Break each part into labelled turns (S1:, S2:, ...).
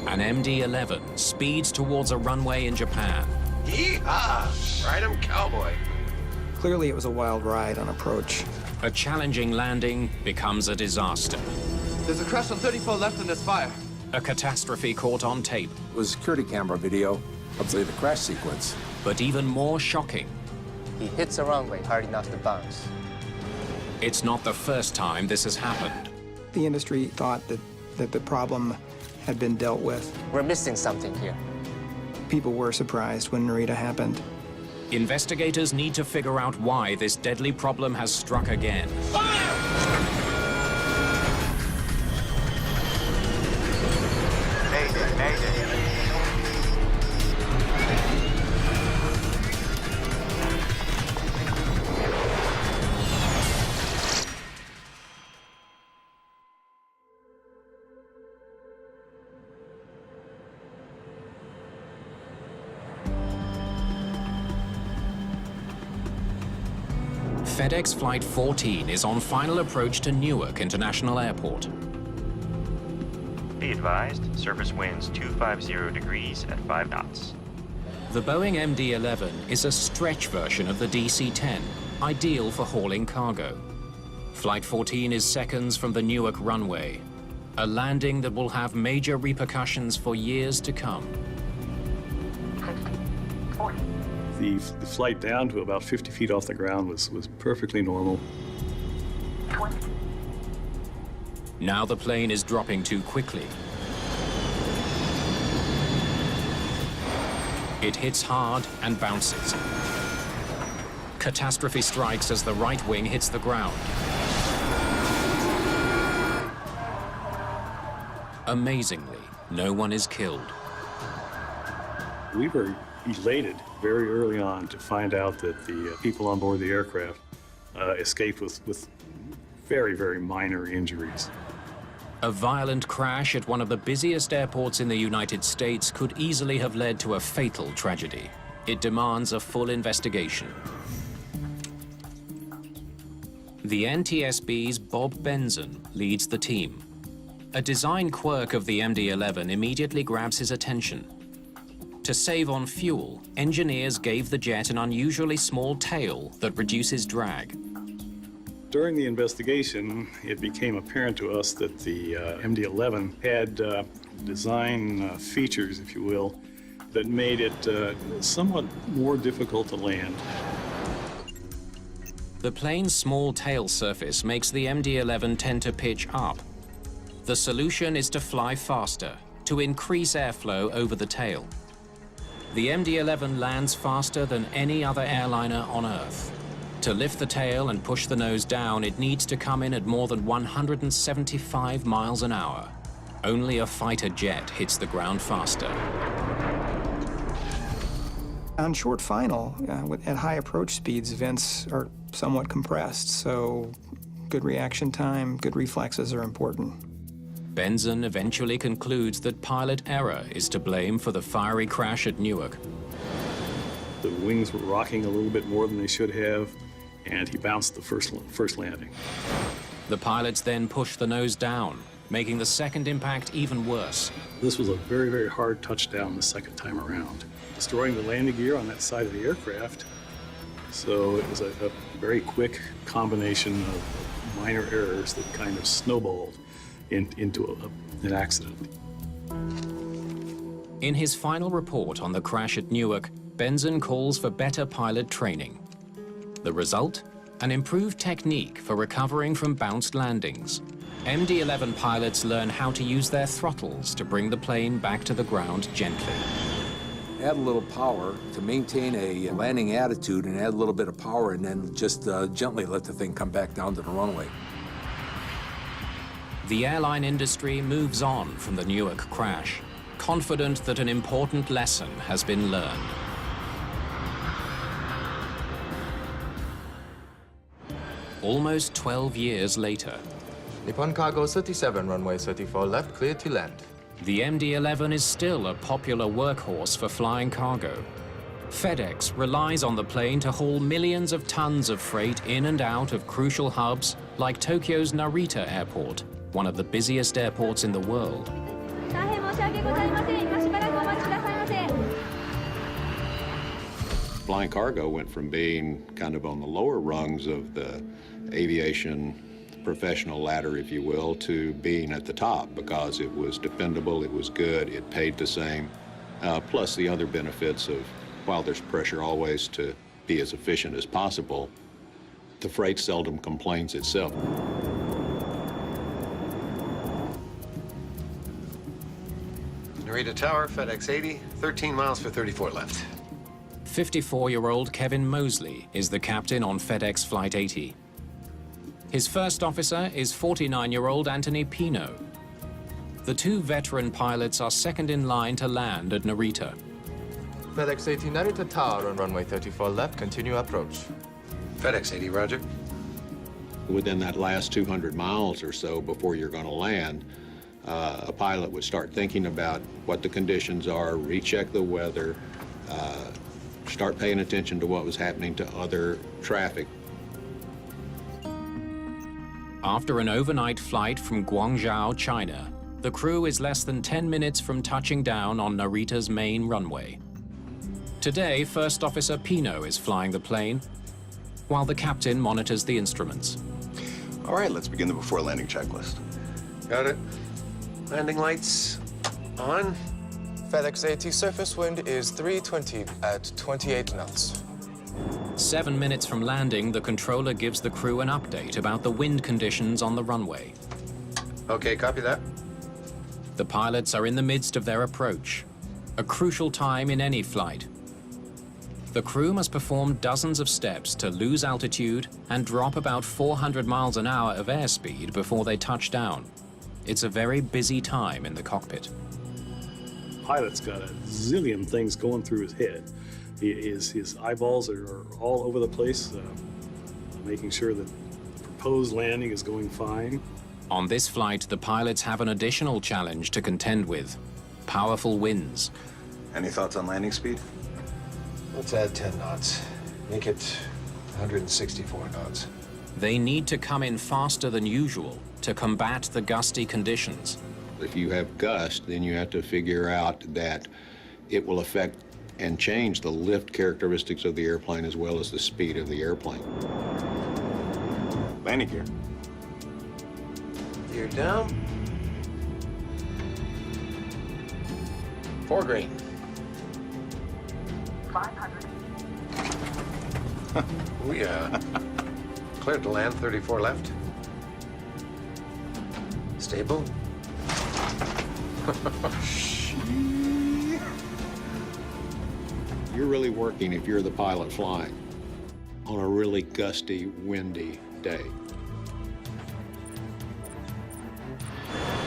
S1: An MD-11 speeds towards a runway in Japan.
S2: Yeehaw! Ride 'em, cowboy.
S3: Clearly, it was a wild ride on approach.
S1: A challenging landing becomes a disaster.
S4: There's a crash on 34 left and there's fire.
S1: A catastrophe caught on tape.
S5: It was security camera video of the crash sequence.
S1: But even more shocking,
S6: He hits the runway hard enough to bounce.
S1: it's not the first time this has happened.
S3: The industry thought that the problem had been dealt with.
S6: We're missing something here.
S3: People were surprised when Narita happened.
S1: Investigators need to figure out why this deadly problem has struck again.
S2: Mayday, mayday.
S1: FedEx Flight 14 is on final approach to Newark International Airport.
S7: Be advised, surface winds 250 degrees at 5 knots.
S1: The Boeing MD-11 is a stretch version of the DC-10, ideal for hauling cargo. Flight 14 is seconds from the Newark runway, a landing that will have major repercussions for years to come.
S8: The flight down to about 50 feet off the ground was perfectly normal.
S1: Now the plane is dropping too quickly. It hits hard and bounces. Catastrophe strikes as the right wing hits the ground. Amazingly, no one is killed.
S8: We were elated very early on to find out that the people on board the aircraft escaped with very, very minor injuries.
S1: A violent crash at one of the busiest airports in the United States could easily have led to a fatal tragedy. It demands a full investigation. The NTSB's Bob Benson leads the team. A design quirk of the MD-11 immediately grabs his attention. To save on fuel, engineers gave the jet an unusually small tail that reduces drag.
S8: During the investigation, it became apparent to us that the MD-11 had design features, if you will, that made it somewhat more difficult to land.
S1: The plane's small tail surface makes the MD-11 tend to pitch up. The solution is to fly faster, to increase airflow over the tail. The MD-11 lands faster than any other airliner on Earth. To lift the tail and push the nose down, it needs to come in at more than 175 miles an hour. Only a fighter jet hits the ground faster.
S3: On short final, at high approach speeds, vents are somewhat compressed, so good reaction time, good reflexes are important.
S1: Benson eventually concludes that pilot error is to blame for the fiery crash at Newark.
S8: The wings were rocking a little bit more than they should have, and he bounced the first landing.
S1: The pilots then push the nose down, making the second impact even worse.
S8: This was a very, very hard touchdown the second time around, destroying the landing gear on that side of the aircraft. So it was a very quick combination of minor errors that kind of snowballed into an accident.
S1: In his final report on the crash at Newark, Benson calls for better pilot training. The result? An improved technique for recovering from bounced landings. MD-11 pilots learn how to use their throttles to bring the plane back to the ground gently.
S5: Add a little power to maintain a landing attitude, and add a little bit of power, and then just gently let the thing come back down to the runway.
S1: The airline industry moves on from the Newark crash, confident that an important lesson has been learned. Almost 12 years later,
S4: Nippon Cargo 37, runway 34 left, clear to land.
S1: the MD-11 is still a popular workhorse for flying cargo. FedEx relies on the plane to haul millions of tons of freight in and out of crucial hubs like Tokyo's Narita Airport, one of the busiest airports in the world.
S9: 訳ございません。今しばらくお待ちくださいませ。
S10: Flying cargo went from being kind of on the lower rungs of the aviation professional ladder, if you will, to being at the top because it was dependable, it was good, it paid the same, plus the other benefits of, while there's pressure always to be as efficient as possible, the freight seldom complains itself.
S2: Narita Tower, FedEx 80, 13 miles for 34 left.
S1: 54-year-old Kevin Mosley is the captain on FedEx Flight 80. His first officer is 49-year-old Anthony Pino. The two veteran pilots are second in line to land at Narita.
S4: FedEx 80 Narita Tower on runway 34 left, continue approach.
S2: FedEx 80, roger.
S10: Within that last 200 miles or so before you're going to land, a pilot would start thinking about what the conditions are, recheck the weather, start paying attention to what was happening to other traffic.
S1: After an overnight flight from Guangzhou, China, the crew is less than 10 minutes from touching down on Narita's main runway. Today, First Officer Pino is flying the plane, while the captain monitors the instruments.
S11: All right, let's begin the before landing checklist.
S2: Got it. Landing lights on.
S4: FedEx 80 surface wind is 320 at 28 knots.
S1: 7 minutes from landing, the controller gives the crew an update about the wind conditions on the runway.
S2: Okay, copy that.
S1: The pilots are in the midst of their approach, a crucial time in any flight. The crew must perform dozens of steps to lose altitude and drop about 400 miles an hour of airspeed before they touch down. It's a very busy time in the cockpit.
S8: Pilot's got a zillion things going through his head. His eyeballs are all over the place, making sure that the proposed landing is going fine.
S1: On this flight, the pilots have an additional challenge to contend with: powerful winds.
S11: Any thoughts on landing speed?
S2: Let's add 10 knots. Make it 164 knots.
S1: They need to come in faster than usual to combat the gusty conditions.
S10: If you have gust, then you have to figure out that it will affect and change the lift characteristics of the airplane as well as the speed of the airplane.
S11: Landing gear.
S2: Gear down. 4 green.
S9: 500.
S2: We, cleared to land, 34 left. Stable.
S10: You're really working, if you're the pilot flying, on a really gusty, windy day.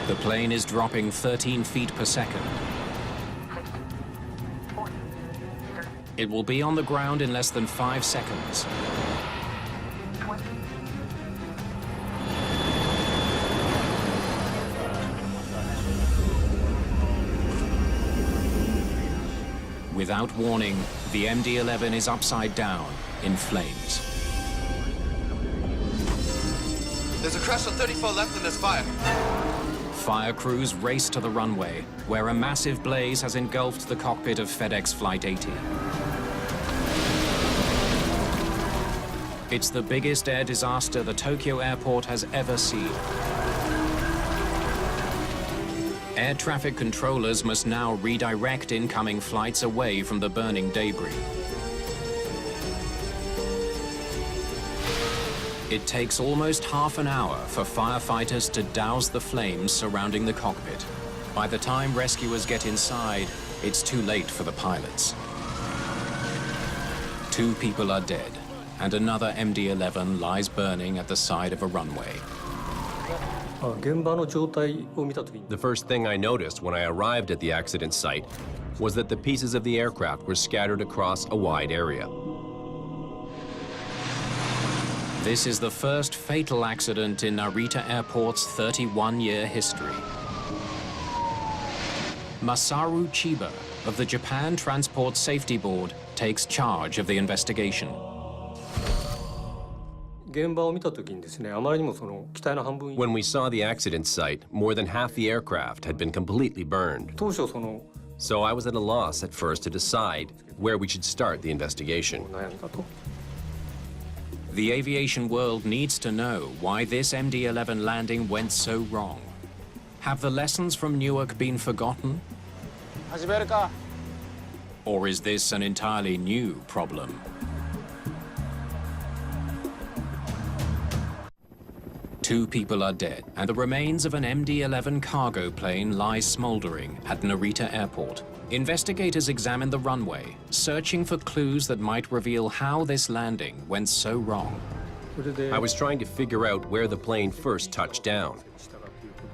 S1: The plane is dropping 13 feet per second. It will be on the ground in less than 5 seconds. Without warning, the MD-11 is upside down in flames.
S4: There's a crash on 34 left and there's fire.
S1: Fire crews race to the runway, where a massive blaze has engulfed the cockpit of FedEx Flight 80. It's the biggest air disaster the Tokyo airport has ever seen. Air traffic controllers must now redirect incoming flights away from the burning debris. It takes almost half an hour for firefighters to douse the flames surrounding the cockpit. By the time rescuers get inside, it's too late for the pilots. 2 people are dead, and another MD-11 lies burning at the side of a runway.
S12: The first thing I noticed when I arrived at the accident site was that the pieces of the aircraft were scattered across a wide area.
S1: This is the first fatal accident in Narita Airport's 31-year history. Masaru Chiba of the Japan Transport Safety Board takes charge of the investigation.
S12: When we saw the accident site, more than half the aircraft had been completely burned. So I was at a loss at first to decide where we should start the investigation.
S1: The aviation world needs to know why this MD-11 landing went so wrong. Have the lessons from Newark been forgotten? Or is this an entirely new problem? Two people are dead, and the remains of an MD-11 cargo plane lie smoldering at Narita Airport. Investigators examine the runway, searching for clues that might reveal how this landing went so wrong.
S12: I was trying to figure out where the plane first touched down.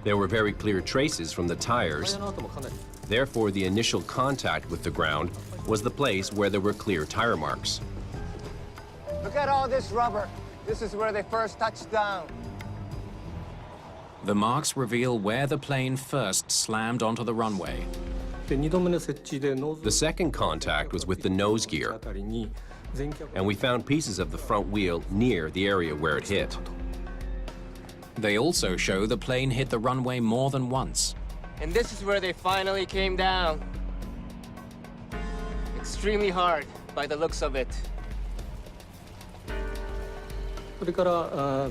S12: There were very clear traces from the tires. Therefore, the initial contact with the ground was the place where there were clear tire marks.
S6: Look at all this rubber. This is where they first touched down.
S1: The marks reveal where the plane first slammed onto the runway.
S12: The second contact was with the nose gear, and we found pieces of the front wheel near the area where it hit.
S1: They also show the plane hit the runway more than once.
S6: And this is where they finally came down. Extremely hard, by the looks of it.
S12: The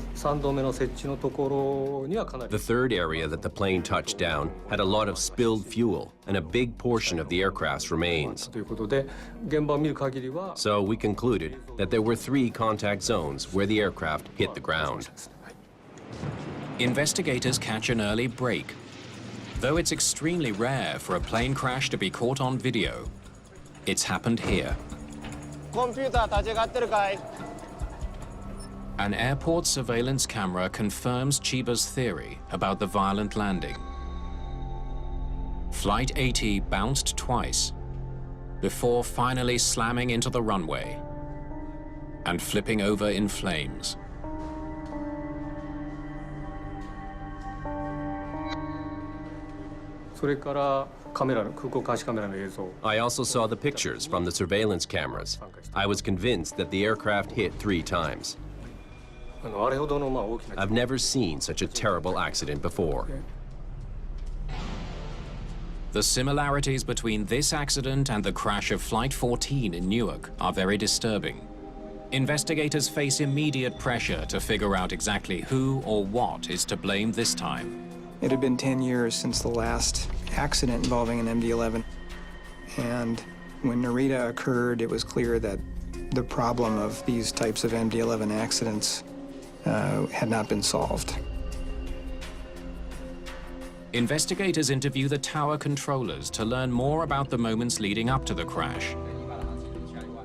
S12: third area that the plane touched down had a lot of spilled fuel and a big portion of the aircraft's remains. So we concluded that there were 3 contact zones where the aircraft hit the ground.
S1: Investigators catch an early break. Though it's extremely rare for a plane crash to be caught on video, it's happened here. An airport surveillance camera confirms Chiba's theory about the violent landing. Flight 80 bounced twice before finally slamming into the runway and flipping over in flames.
S12: I also saw the pictures from the surveillance cameras. I was convinced that the aircraft hit 3 times. I've never seen such a terrible accident before.
S1: The similarities between this accident and the crash of Flight 14 in Newark are very disturbing. Investigators face immediate pressure to figure out exactly who or what is to blame this time.
S3: It had been 10 years since the last accident involving an MD-11, and when Narita occurred, it was clear that the problem of these types of MD-11 accidents had not been solved.
S1: Investigators interview the tower controllers to learn more about the moments leading up to the crash.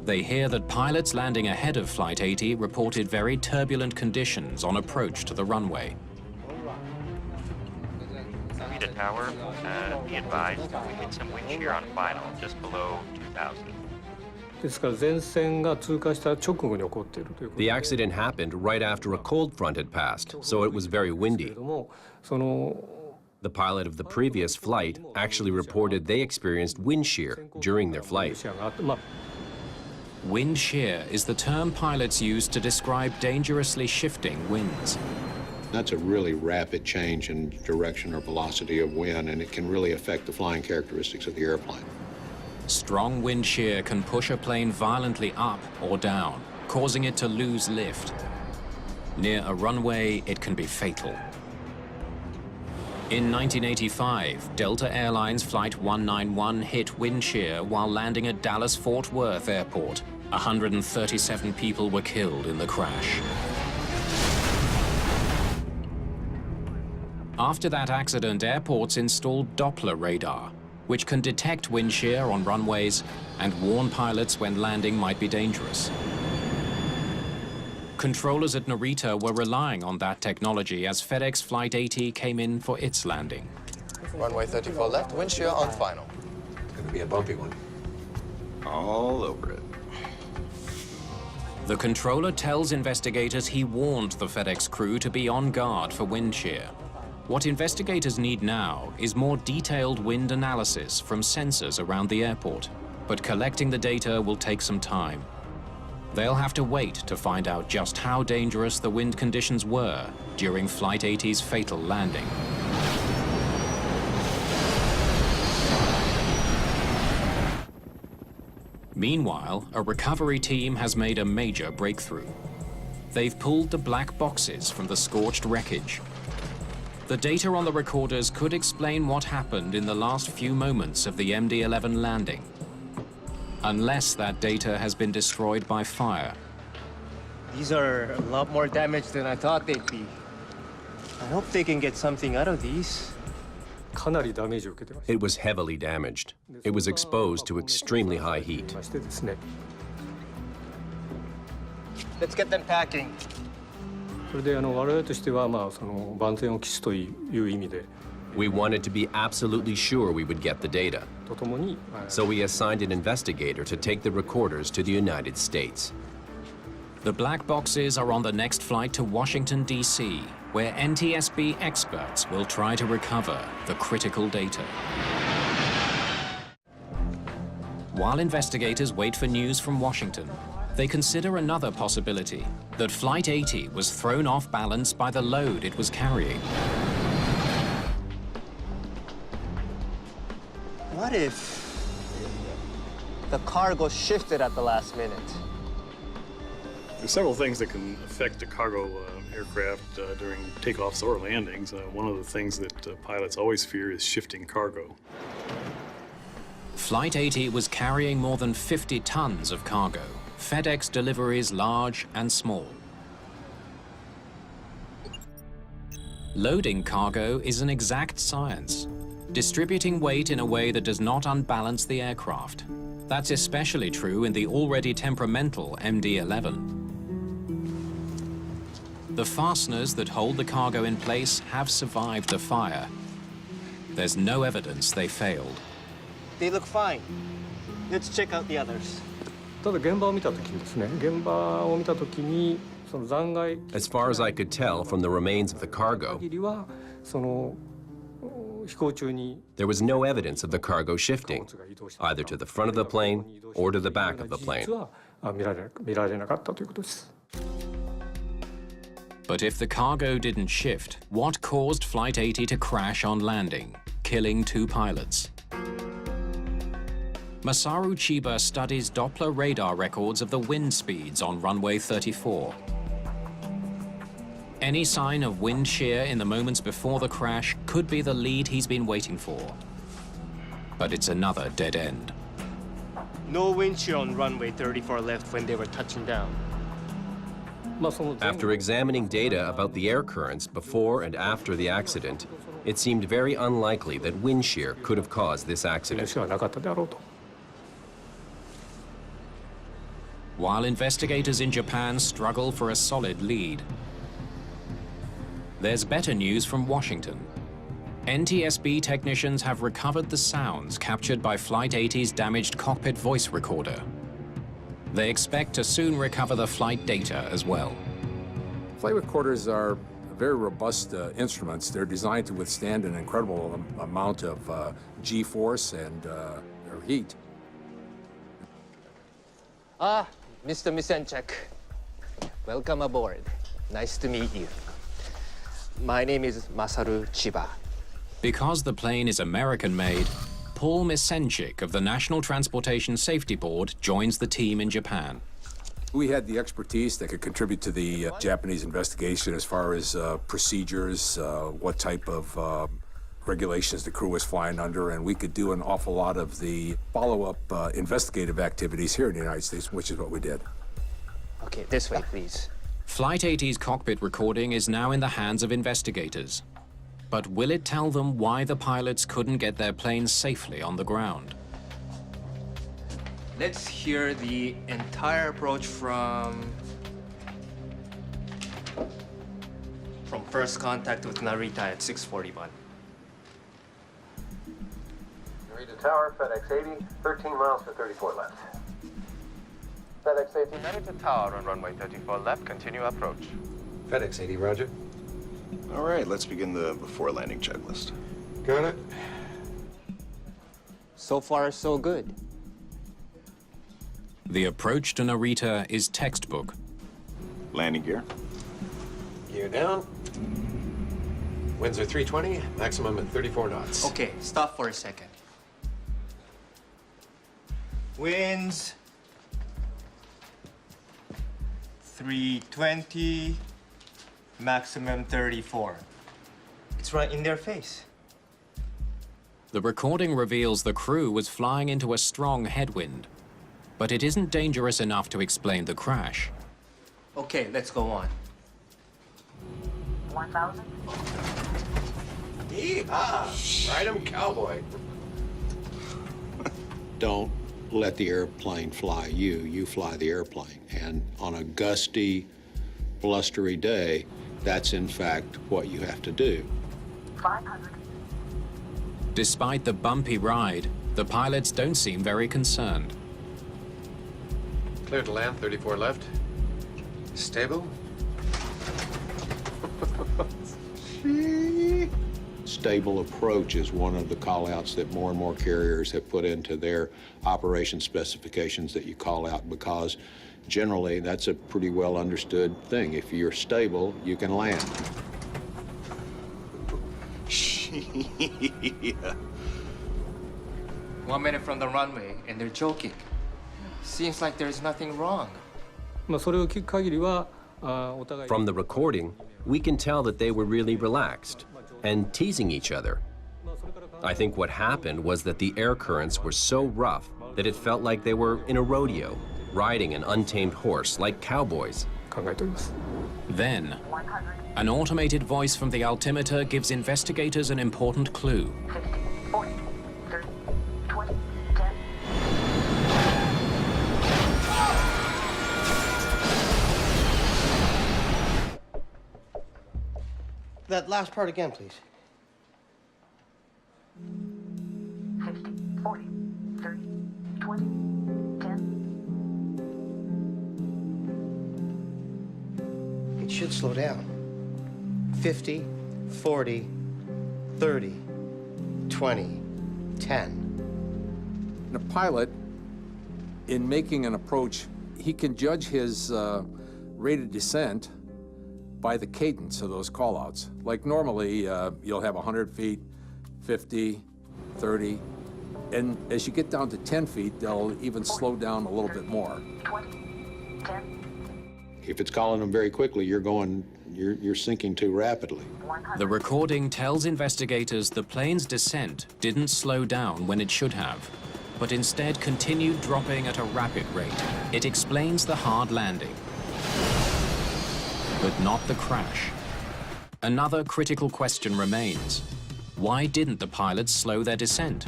S1: They hear that pilots landing ahead of Flight 80 reported very turbulent conditions on approach to the runway.
S7: Narita Tower, be advised, we hit some wind shear on final, just below 2,000.
S12: The accident happened right after a cold front had passed, so it was very windy. The pilot of the previous flight actually reported they experienced wind shear during their flight.
S1: Wind shear is the term pilots use to describe dangerously shifting winds.
S10: That's a really rapid change in direction or velocity of wind, and it can really affect the flying characteristics of the airplane.
S1: Strong wind shear can push a plane violently up or down, causing it to lose lift. Near a runway, it can be fatal. In 1985, Delta Airlines Flight 191 hit wind shear while landing at Dallas-Fort Worth Airport. 137 people were killed in the crash. After that accident, airports installed Doppler radar, which can detect wind shear on runways and warn pilots when landing might be dangerous. Controllers at Narita were relying on that technology as FedEx Flight 80 came in for its landing.
S4: Runway 34 left, wind shear on final.
S2: It's going to be a bumpy one.
S11: All over it.
S1: The controller tells investigators he warned the FedEx crew to be on guard for wind shear. What investigators need now is more detailed wind analysis from sensors around the airport, but collecting the data will take some time. They'll have to wait to find out just how dangerous the wind conditions were during Flight 80's fatal landing. Meanwhile, a recovery team has made a major breakthrough. They've pulled the black boxes from the scorched wreckage. The data on the recorders could explain what happened in the last few moments of the MD-11 landing, unless that data has been destroyed by fire.
S6: These are a lot more damaged than I thought they'd be. I hope they can get something out of these.
S12: It was heavily damaged. It was exposed to extremely high heat.
S6: Let's get them packing.
S12: We wanted to be absolutely sure we would get the data. So we assigned an investigator to take the recorders to the United States.
S1: The black boxes are on the next flight to Washington, D.C., where NTSB experts will try to recover the critical data. While investigators wait for news from Washington, they consider another possibility, that Flight 80 was thrown off balance by the load it was carrying.
S6: What if the cargo shifted at the last minute?
S8: There's several things that can affect a cargo aircraft during takeoffs or landings. One of the things that pilots always fear is shifting cargo.
S1: Flight 80 was carrying more than 50 tons of cargo, FedEx deliveries large and small. Loading cargo is an exact science, distributing weight in a way that does not unbalance the aircraft. That's especially true in the already temperamental MD-11. The fasteners that hold the cargo in place have survived the fire. There's no evidence they failed.
S6: They look fine. Let's check out the others.
S12: As far as I could tell from the remains of the cargo, there was no evidence of the cargo shifting, either to the front of the plane or to the back of the plane.
S1: But if the cargo didn't shift, what caused Flight 80 to crash on landing, killing 2 pilots? Masaru Chiba studies Doppler radar records of the wind speeds on runway 34. Any sign of wind shear in the moments before the crash could be the lead he's been waiting for. But it's another dead end.
S6: No wind shear on runway 34 left when they were touching down.
S12: After examining data about the air currents before and after the accident, it seemed very unlikely that wind shear could have caused this accident.
S1: While investigators in Japan struggle for a solid lead, there's better news from Washington. NTSB technicians have recovered the sounds captured by Flight 80's damaged cockpit voice recorder. They expect to soon recover the flight data as well.
S5: Flight recorders are very robust instruments. They're designed to withstand an incredible amount of G-force and heat.
S6: Ah, Mr. Misenchek. Welcome aboard. Nice to meet you. My name is Masaru Chiba.
S1: Because the plane is American-made, Paul Misenchik of the National Transportation Safety Board joins the team in Japan.
S5: We had the expertise that could contribute to the Japanese investigation as far as procedures, what type of regulations the crew was flying under, and we could do an awful lot of the follow-up investigative activities here in the United States, which is what we did.
S6: Okay, this way, please.
S1: Flight 80's cockpit recording is now in the hands of investigators. But will it tell them why the pilots couldn't get their planes safely on the ground?
S6: Let's hear the entire approach from first contact with Narita at 6:41.
S2: Narita Tower, FedEx 80, 13 miles for 34 left. FedEx 80.
S4: Narita Tower on runway 34 left, continue approach.
S2: FedEx 80, roger.
S11: All right, let's begin the before landing checklist.
S2: Got it.
S6: So far, so good.
S1: The approach to Narita is textbook.
S11: Landing gear.
S13: Gear down. Winds are 320, maximum at 34 knots.
S6: Okay, stop for a second. Winds 320, maximum 34. It's right in their face.
S1: The recording reveals the crew was flying into a strong headwind, but it isn't dangerous enough to explain the crash.
S6: Okay, let's go on.
S9: 1,000.
S13: Yeehaw! Ride 'em, cowboy.
S10: Don't let the airplane fly you. You fly the airplane. And on a gusty, blustery day, that's in fact what you have to do.
S9: 500.
S1: Despite the bumpy ride, the pilots don't seem very concerned.
S13: Clear to land, 34 left. Stable.
S10: Stable approach is one of the call-outs that more and more carriers have put into their operation specifications that you call out, because generally that's a pretty well understood thing. If you're stable, you can land.
S6: 1 minute from the runway, and they're joking. Seems like there's nothing wrong.
S12: From the recording, we can tell that they were really relaxed and teasing each other. I think what happened was that the air currents were so rough that it felt like they were in a rodeo, riding an untamed horse like cowboys.
S1: Then, an automated voice from the altimeter gives investigators an important clue.
S9: 50, 40, 30, 20, 10.
S14: That last part again, please.
S9: 50, 40, 30, 20, 10.
S14: It should slow down. 50, 40, 30, 20, 10.
S5: The pilot, in making an approach, he can judge his rate of descent by the cadence of those call-outs. Like normally, you'll have 100 feet, 50, 30, and as you get down to 10 feet, they'll even slow down a little bit more.
S9: 20, 10.
S10: If it's calling them very quickly, you're sinking too rapidly.
S1: The recording tells investigators the plane's descent didn't slow down when it should have, but instead continued dropping at a rapid rate. It explains the hard landing, but not the crash. Another critical question remains. Why didn't the pilots slow their descent?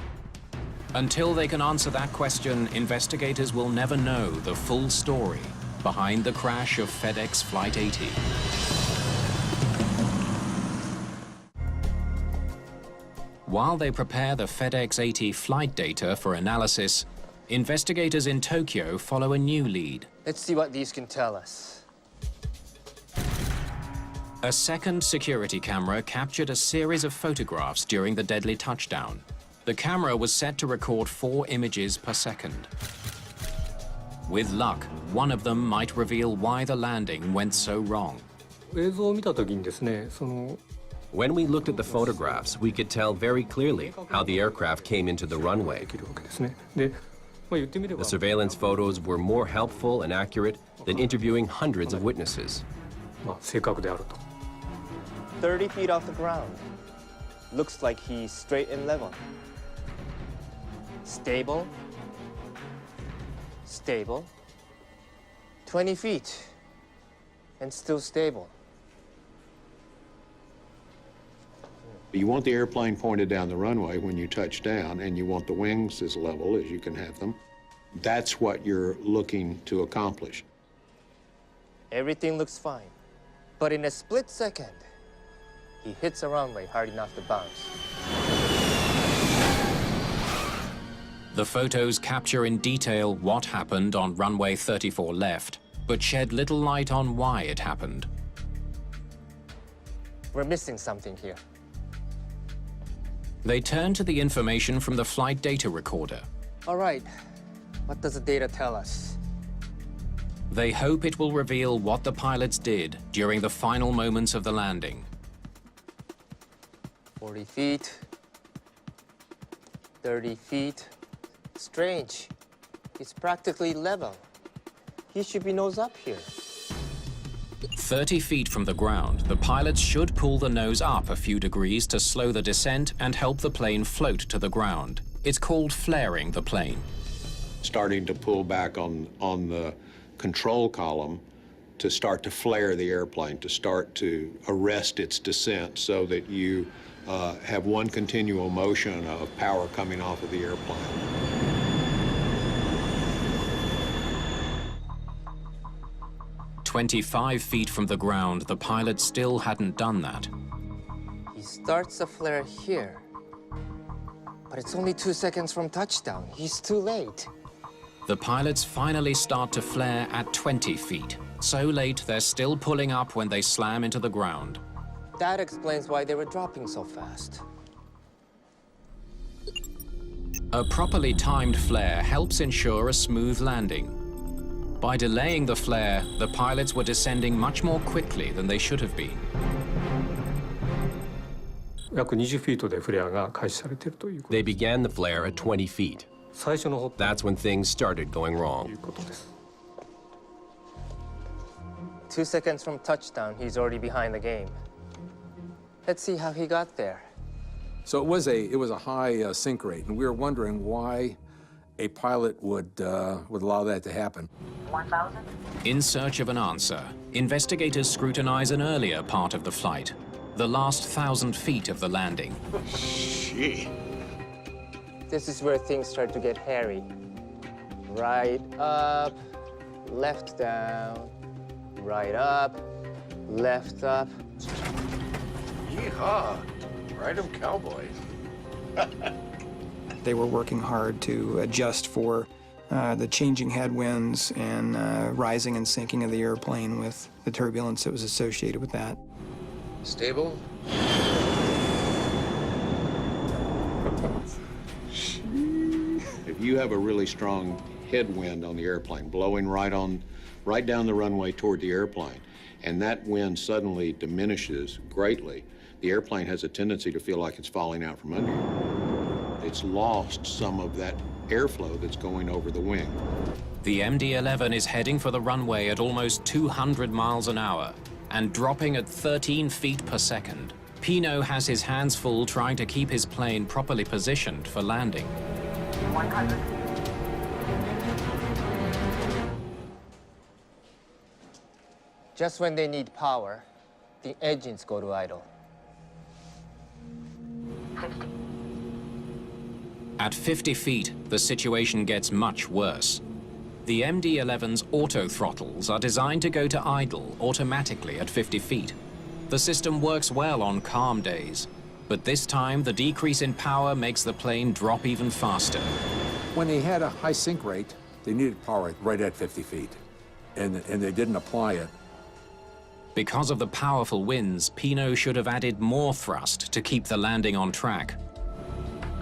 S1: Until they can answer that question, investigators will never know the full story behind the crash of FedEx Flight 80. While they prepare the FedEx 80 flight data for analysis, investigators in Tokyo follow a new lead.
S6: Let's see what these can tell us.
S1: A second security camera captured a series of photographs during the deadly touchdown. The camera was set to record 4 images per second. With luck, one of them might reveal why the landing went so wrong.
S12: When we looked at the photographs, we could tell very clearly how the aircraft came into the runway. The surveillance photos were more helpful and accurate than interviewing hundreds of witnesses.
S6: 30 feet off the ground. Looks like he's straight and level. Stable. Stable. 20 feet. And still stable.
S10: You want the airplane pointed down the runway when you touch down, and you want the wings as level as you can have them. That's what you're looking to accomplish.
S6: Everything looks fine. But in a split second, he hits a runway hard enough to bounce.
S1: The photos capture in detail what happened on runway 34 left, but shed little light on why it happened.
S6: We're missing something here.
S1: They turn to the information from the flight data recorder.
S6: All right, what does the data tell us?
S1: They hope it will reveal what the pilots did during the final moments of the landing.
S6: 40 feet, 30 feet. Strange. It's practically level. He should be nose up here.
S1: 30 feet from the ground, the pilots should pull the nose up a few degrees to slow the descent and help the plane float to the ground. It's called flaring the plane.
S10: Starting to pull back on the control column to start to flare the airplane, to start to arrest its descent so that you have one continual motion of power coming off of the airplane.
S1: 25 feet from the ground, the pilot still hadn't done that.
S6: He starts the flare here. But it's only 2 seconds from touchdown. He's too late.
S1: The pilots finally start to flare at 20 feet. So late, they're still pulling up when they slam into the ground.
S6: That explains why they were dropping so fast.
S1: A properly timed flare helps ensure a smooth landing. By delaying the flare, the pilots were descending much more quickly than they should have been.
S8: 約20フィートでフレアが開始されているということ
S12: They began the flare at 20 feet.
S8: 最初のホット
S12: That's when things started going
S8: とい
S12: wrong.
S8: うことです。
S6: 2 seconds from touchdown, he's already behind the game. Let's see how he got there.
S5: So it was a high sink rate, and we were wondering why a pilot would allow that to happen.
S9: 1,000.
S1: In search of an answer, investigators scrutinize an earlier part of the flight, the last 1,000 feet of the landing.
S11: Gee.
S6: This is where things start to get hairy. Right up, left down, right up, left up.
S13: Yeehaw! Ride 'em cowboys.
S3: They were working hard to adjust for the changing headwinds and rising and sinking of the airplane with the turbulence that was associated with that.
S13: Stable?
S10: If you have a really strong headwind on the airplane, blowing right down the runway toward the airplane, and that wind suddenly diminishes greatly, the airplane has a tendency to feel like it's falling out from under you. It's lost some of that airflow that's going over the wing.
S1: The MD-11 is heading for the runway at almost 200 miles an hour and dropping at 13 feet per second. Pino has his hands full trying to keep his plane properly positioned for landing.
S9: 100.
S6: Just when they need power, the engines go to idle.
S9: 50.
S1: At 50 feet, the situation gets much worse. The MD-11's auto throttles are designed to go to idle automatically at 50 feet. The system works well on calm days, but this time the decrease in power makes the plane drop even faster.
S5: When they had a high sink rate, they needed power right at 50 feet, and they didn't apply it.
S1: Because of the powerful winds, Pino should have added more thrust to keep the landing on track.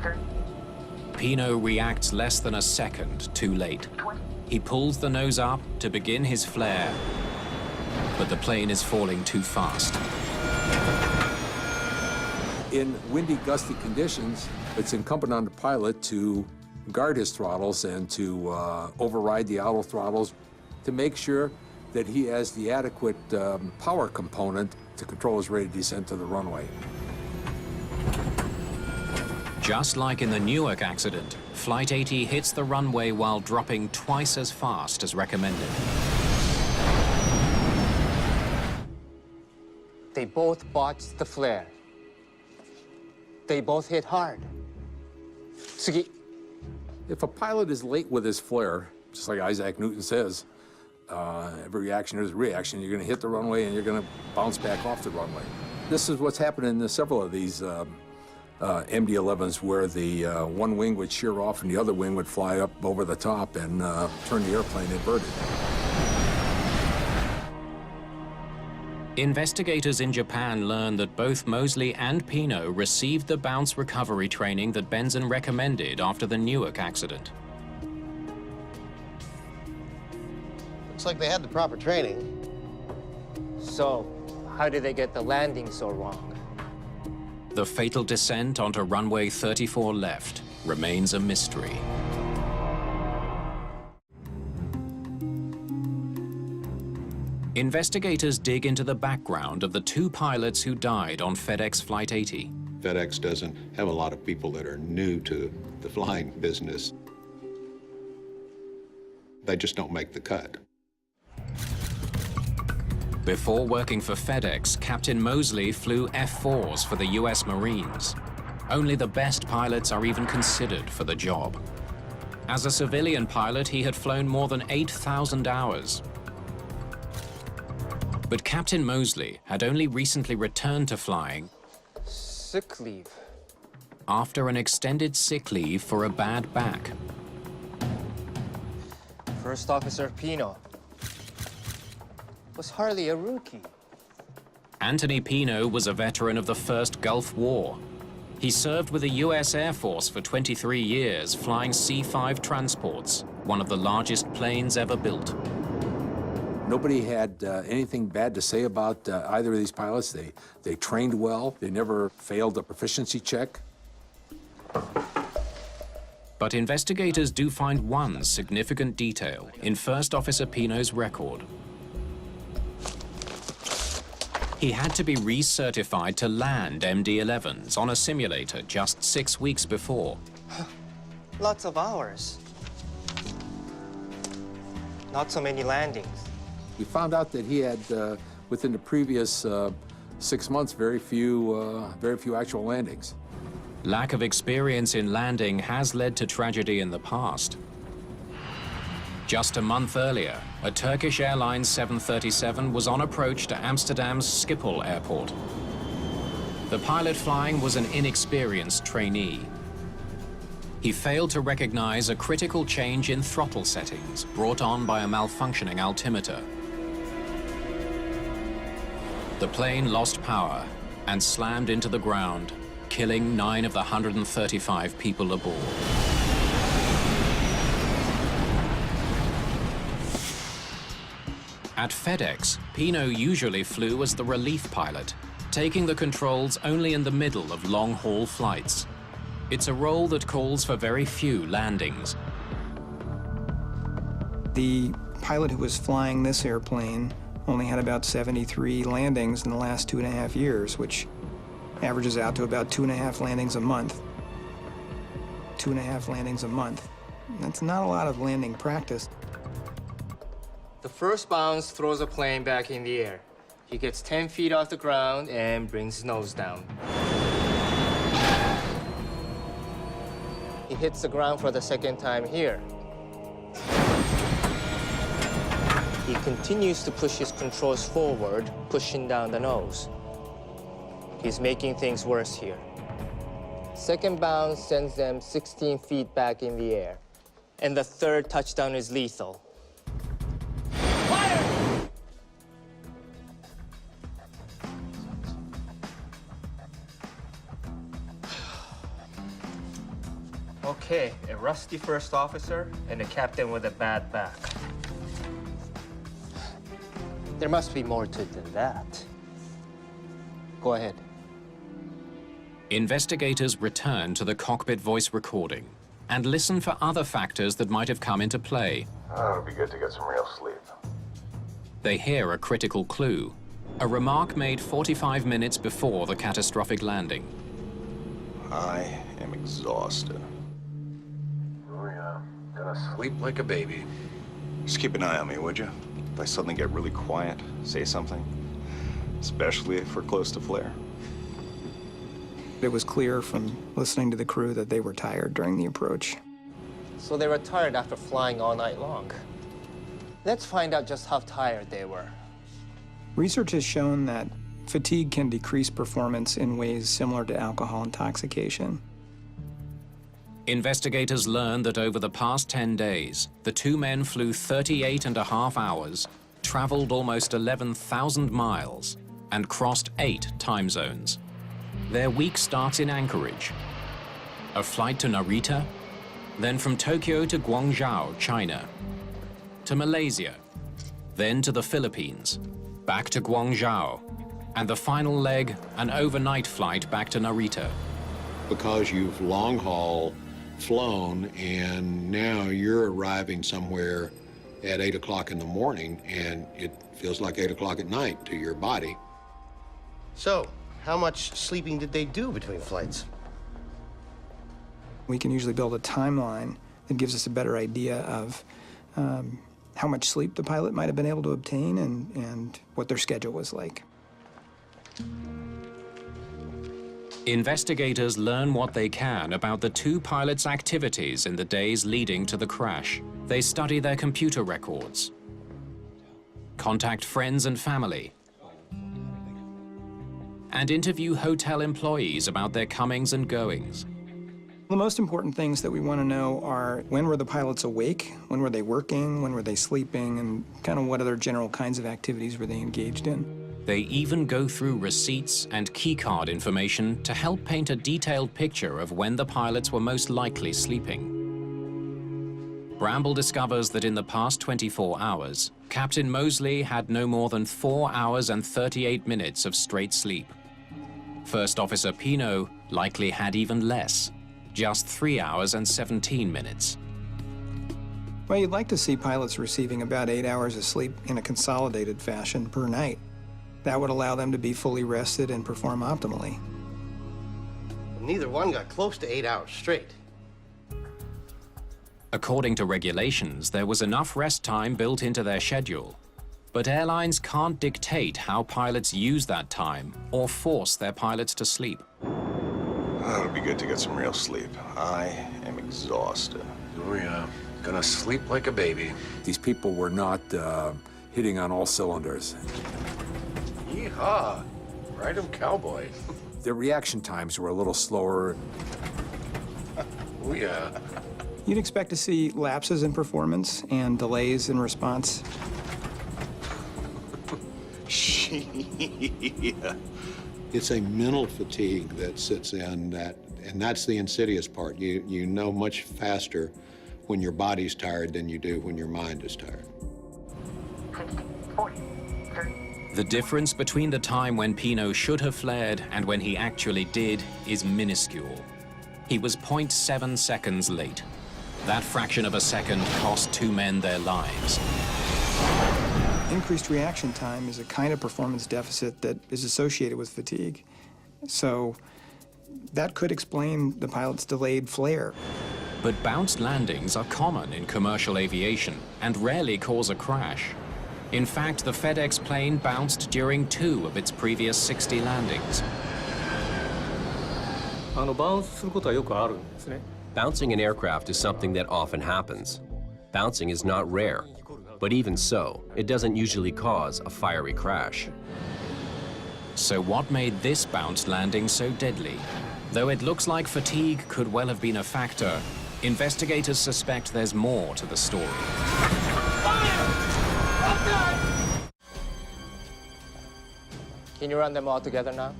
S9: 30.
S1: Pino reacts less than a second too late.
S9: 20.
S1: He pulls the nose up to begin his flare, but the plane is falling too fast.
S5: In windy, gusty conditions, it's incumbent on the pilot to guard his throttles and to override the auto throttles to make sure that he has the adequate power component to control his rate of descent to the runway.
S1: Just like in the Newark accident, Flight 80 hits the runway while dropping twice as fast as recommended.
S6: They both botched the flare. They both hit hard. 次.
S5: If a pilot is late with his flare, just like Isaac Newton says, every reaction is a reaction. You're going to hit the runway and you're going to bounce back off the runway. This is what's happened in several of these MD-11s, where the one wing would shear off and the other wing would fly up over the top and turn the airplane inverted.
S1: Investigators in Japan learned that both Moseley and Pino received the bounce recovery training that Benson recommended after the Newark accident.
S14: looks like they had the proper training.
S6: So, how did they get the landing so wrong?
S1: The fatal descent onto runway 34 left remains a mystery. Investigators dig into the background of the two pilots who died on FedEx Flight 80.
S10: FedEx doesn't have a lot of people that are new to the flying business. They just don't make the cut.
S1: Before working for FedEx, Captain Mosley flew F-4s for the US Marines. Only the best pilots are even considered for the job. As a civilian pilot, he had flown more than 8,000 hours. But Captain Mosley had only recently returned to flying
S6: Sick leave.
S1: after an extended sick leave for a bad back.
S6: First Officer Pino was hardly a rookie.
S1: Anthony Pino was a veteran of the First Gulf War. He served with the US Air Force for 23 years, flying C-5 transports, one of the largest planes ever built.
S5: Nobody had anything bad to say about either of these pilots. They trained well. They never failed a proficiency check.
S1: But investigators do find one significant detail in First Officer Pino's record. He had to be recertified to land MD-11s on a simulator just 6 weeks before.
S6: Lots of hours. Not so many landings.
S5: We found out that he had, within the previous 6 months, very few actual landings.
S1: Lack of experience in landing has led to tragedy in the past. Just a month earlier, a Turkish Airlines 737 was on approach to Amsterdam's Schiphol airport. The pilot flying was an inexperienced trainee. He failed to recognize a critical change in throttle settings brought on by a malfunctioning altimeter. The plane lost power and slammed into the ground, killing 9 of the 135 people aboard. At FedEx, Pino usually flew as the relief pilot, taking the controls only in the middle of long-haul flights. It's a role that calls for very few landings.
S3: The pilot who was flying this airplane only had about 73 landings in the last 2.5 years, which averages out to about 2.5 landings a month. 2.5 landings a month. That's not a lot of landing practice.
S6: The first bounce throws a plane back in the air. He gets 10 feet off the ground and brings his nose down. He hits the ground for the second time here. He continues to push his controls forward, pushing down the nose. He's making things worse here. Second bounce sends them 16 feet back in the air. And the third touchdown is lethal. Fire! Okay, a rusty first officer and a captain with a bad back. There must be more to it than that. Go ahead.
S1: Investigators return to the cockpit voice recording and listen for other factors that might have come into play.
S2: Oh, it'd be good to get some real sleep.
S1: They hear a critical clue, a remark made 45 minutes before the catastrophic landing.
S11: I am exhausted.
S2: Oh, yeah. Gonna sleep like a baby.
S11: Just keep an eye on me, would you? If I suddenly get really quiet, say something. Especially if we're close to flare.
S3: It was clear from listening to the crew that they were tired during the approach.
S6: So they were tired after flying all night long. Let's find out just how tired they were.
S3: Research has shown that fatigue can decrease performance in ways similar to alcohol intoxication.
S1: Investigators learned that over the past 10 days, the two men flew 38.5 hours, traveled almost 11,000 miles, and crossed 8 time zones. Their week starts in Anchorage, a flight to Narita, then from Tokyo to Guangzhou, China, to Malaysia, then to the Philippines, back to Guangzhou, and the final leg, an overnight flight back to Narita.
S10: Because you've long haul flown and now you're arriving somewhere at 8 o'clock in the morning and it feels like 8 o'clock at night to your body.
S14: So, how much sleeping did they do between flights?
S3: We can usually build a timeline that gives us a better idea of how much sleep the pilot might have been able to obtain and what their schedule was like.
S1: Investigators learn what they can about the two pilots' activities in the days leading to the crash. They study their computer records, contact friends and family, and interview hotel employees about their comings and goings.
S3: The most important things that we want to know are when were the pilots awake, when were they working, when were they sleeping, and kind of what other general kinds of activities were they engaged in.
S1: They even go through receipts and keycard information to help paint a detailed picture of when the pilots were most likely sleeping. Bramble discovers that in the past 24 hours, Captain Mosley had no more than 4 hours and 38 minutes of straight sleep. First Officer Pino likely had even less, just 3 hours and 17 minutes.
S3: Well, you'd like to see pilots receiving about 8 hours of sleep in a consolidated fashion per night. That would allow them to be fully rested and perform optimally.
S14: Neither one got close to 8 hours straight.
S1: According to regulations, there was enough rest time built into their schedule. But airlines can't dictate how pilots use that time or force their pilots to sleep.
S11: Oh, it'll be good to get some real sleep. I am exhausted.
S13: Oh, yeah. Gonna sleep like a baby.
S5: These people were not hitting on all cylinders.
S13: Yeehaw! Ride 'em, cowboy.
S5: Their reaction times were a little slower.
S13: Oh, yeah.
S3: You'd expect to see lapses in performance and delays in response.
S11: Yeah.
S10: It's a mental fatigue that sits in that, and that's the insidious part. You know much faster when your body's tired than you do when your mind is tired.
S9: 60, 40, 30.
S1: The difference between the time when Pino should have flared and when he actually did is minuscule. He was 0.7 seconds late. That fraction of a second cost 2 men their lives.
S3: Increased reaction time is a kind of performance deficit that is associated with fatigue. So that could explain the pilot's delayed flare.
S1: But bounced landings are common in commercial aviation and rarely cause a crash. In fact, the FedEx plane bounced during 2 of its previous 60 landings.
S12: Bouncing an aircraft is something that often happens. Bouncing is not rare, but even so, it doesn't usually cause a fiery crash.
S1: So what made this bounced landing so deadly? Though it looks like fatigue could well have been a factor, investigators suspect there's more to the story.
S6: Can you run them all together now?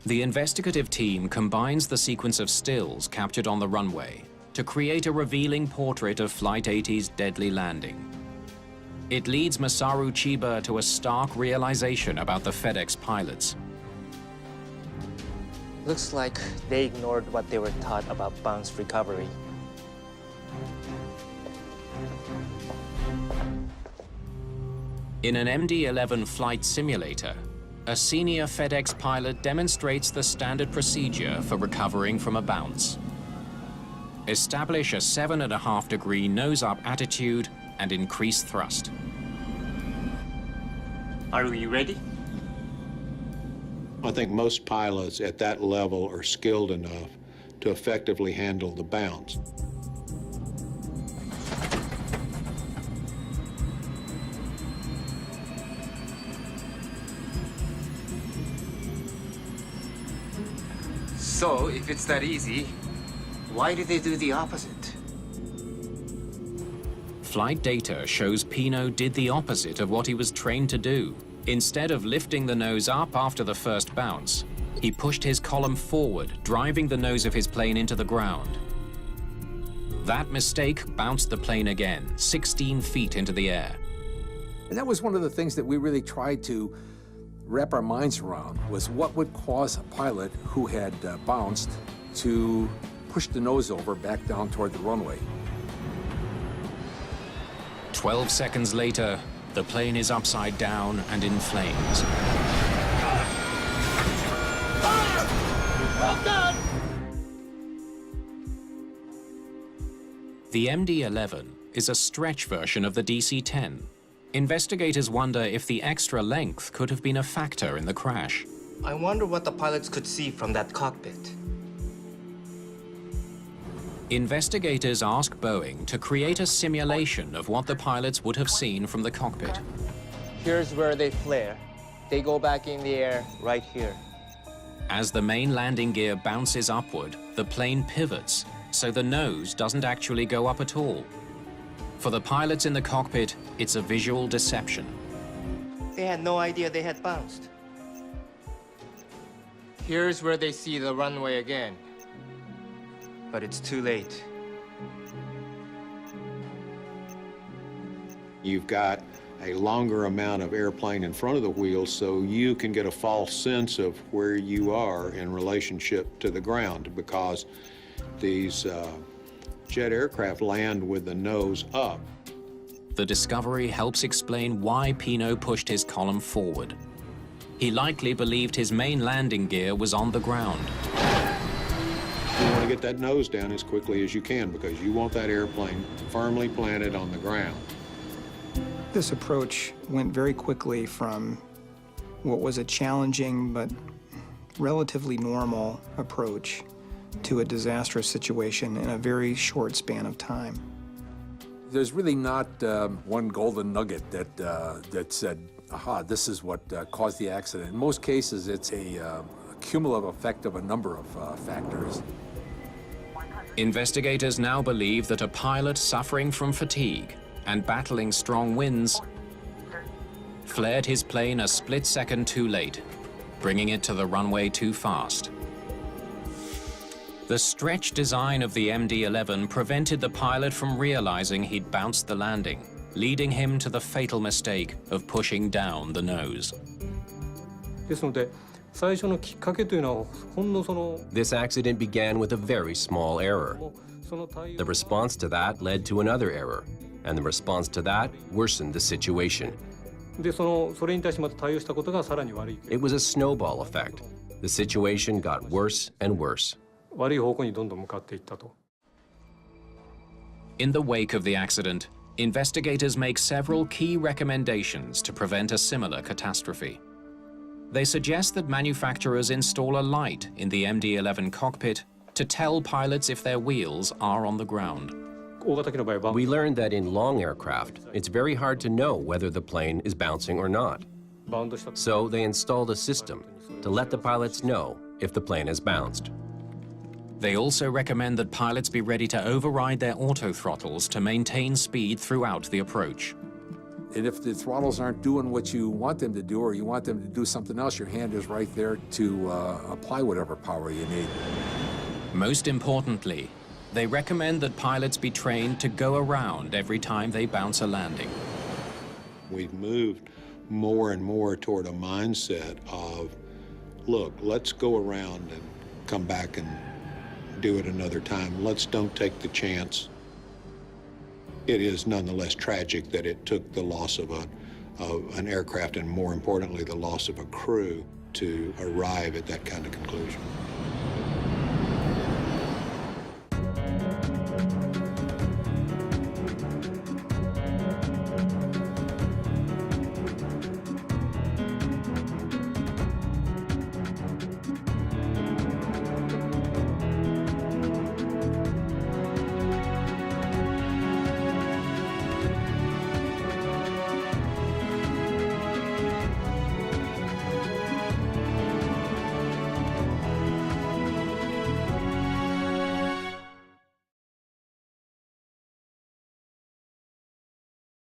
S1: The investigative team combines the sequence of stills captured on the runway to create a revealing portrait of Flight 80's deadly landing. It leads Masaru Chiba to a stark realization about the FedEx pilots.
S6: Looks like they ignored what they were taught about bounce recovery.
S1: In an MD-11 flight simulator, a senior FedEx pilot demonstrates the standard procedure for recovering from a bounce. Establish a 7.5-degree nose-up attitude and increase thrust.
S15: Are we ready?
S10: I think most pilots at that level are skilled enough to effectively handle the bounce.
S15: So, if it's that easy, why did they do the opposite?
S1: Flight data shows Pino did the opposite of what he was trained to do. Instead of lifting the nose up after the first bounce, he pushed his column forward, driving the nose of his plane into the ground. That mistake bounced the plane again, 16 feet into the air.
S5: And that was one of the things that we really tried to wrap our minds around, was what would cause a pilot who had bounced to push the nose over back down toward the runway.
S1: 12 seconds later, the plane is upside down and in flames.
S9: Well done!
S1: The MD-11 is a stretch version of the DC-10. Investigators wonder if the extra length could have been a factor in the crash.
S6: I wonder what the pilots could see from that cockpit.
S1: Investigators ask Boeing to create a simulation of what the pilots would have seen from the cockpit.
S6: Here's where they flare. They go back in the air right here.
S1: As the main landing gear bounces upward, the plane pivots, so the nose doesn't actually go up at all. For the pilots in the cockpit, it's a visual deception.
S6: They had no idea they had bounced. Here's where they see the runway again. But it's too late.
S10: You've got a longer amount of airplane in front of the wheel, so you can get a false sense of where you are in relationship to the ground, because these jet aircraft land with the nose up.
S1: The discovery helps explain why Pino pushed his column forward. He likely believed his main landing gear was on the ground.
S10: You want to get that nose down as quickly as you can, because you want that airplane firmly planted on the ground.
S3: This approach went very quickly from what was a challenging but relatively normal approach to a disastrous situation in a very short span of time.
S5: There's really not one golden nugget that said, aha, this is what caused the accident. In most cases, it's a cumulative effect of a number of factors.
S1: Investigators now believe that a pilot suffering from fatigue and battling strong winds flared his plane a split second too late, bringing it to the runway too fast. The stretch design of the MD-11 prevented the pilot from realizing he'd bounced the landing, leading him to the fatal mistake of pushing down the nose.
S12: This accident began with a very small error. The response to that led to another error, and the response to that worsened the situation. It was a snowball effect. The situation got worse and worse.
S1: In the wake of the accident, investigators make several key recommendations to prevent a similar catastrophe. They suggest that manufacturers install a light in the MD-11 cockpit to tell pilots if their wheels are on the ground.
S12: We learned that in long aircraft, it's very hard to know whether the plane is bouncing or not. So they installed a system to let the pilots know if the plane has bounced.
S1: They also recommend that pilots be ready to override their autothrottles to maintain speed throughout the approach.
S5: And if the throttles aren't doing what you want them to do, or you want them to do something else, your hand is right there to apply whatever power you need.
S1: Most importantly, they recommend that pilots be trained to go around every time they bounce a landing.
S10: We've moved more and more toward a mindset of, look, let's go around and come back and do it another time. Let's don't take the chance. It is nonetheless tragic that it took the loss of an aircraft, and more importantly, the loss of a crew, to arrive at that kind of conclusion.